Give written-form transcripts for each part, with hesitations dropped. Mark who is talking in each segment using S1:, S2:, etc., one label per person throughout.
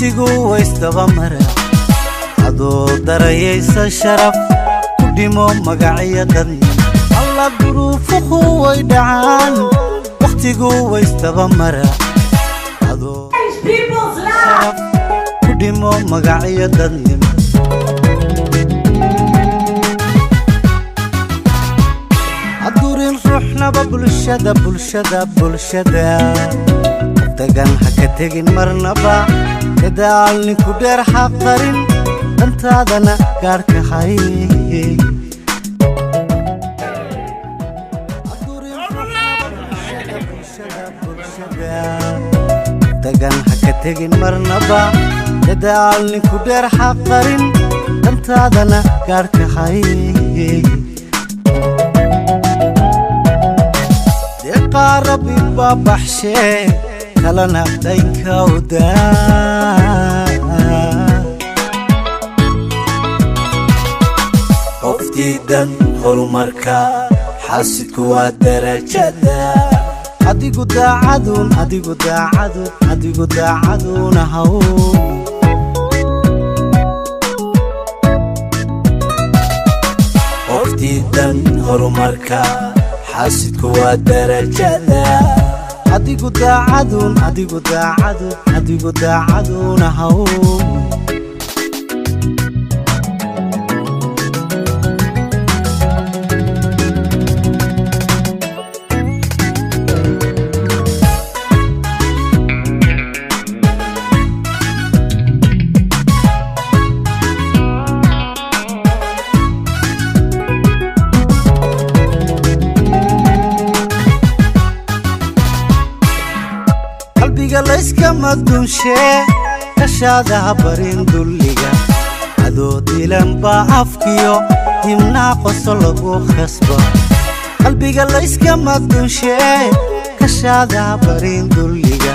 S1: waqtigu waystaba mara adoo darayaysa sharaf ku dhimo magaciya dadni alla duruufuhu way dhacaan waqtigu waystaba mara adoo sharaf ku dhimo magaciya dadni adurin ruuxna bulshada tagan haka tegin marnaba dadaalni ku dheer xaqarin dantaadana gaarka hay tagan haka tegin marnaba dadaalni ku dheer xaqarin dantaadana gaarka hay deeqa rabbi babaxshee kalana daynka wadaa qoftiidan horumarka xaasidku waa darajada adigu daacaduna haw qoftiidan horumarka xaasidku waa darajada adigu daacaduna haw layska madunshe kashaada barin dulliga adoo dilan baa afkiyo himnaa qoso lagu khasba qalbiga layska madunshe kashaada barin dulliga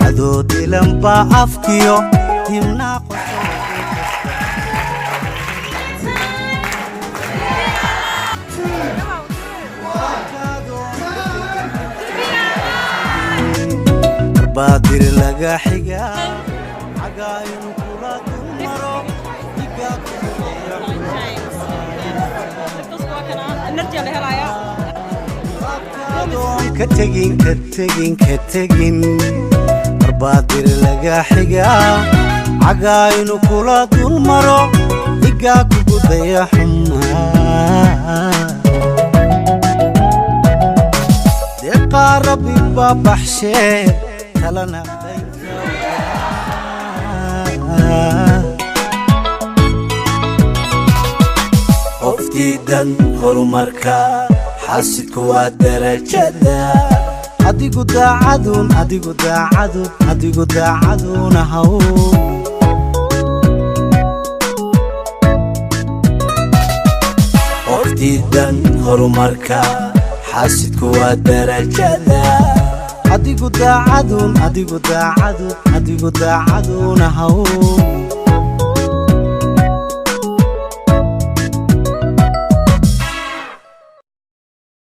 S1: adoo dilan baa afkiyo himnaa qoso baadir laga xiga cagaaynu kula dumaro ka tegin baadir laga xiga cagaaynu kula dumaro igaa kugu daya xumaa deeqa rabbi babaxshee kalana qoftiidan horumarka xaasidku waa darajada adigu daacaduna haw qoftiidan horumarka xaasidku waa darajada adigu daacaduna haw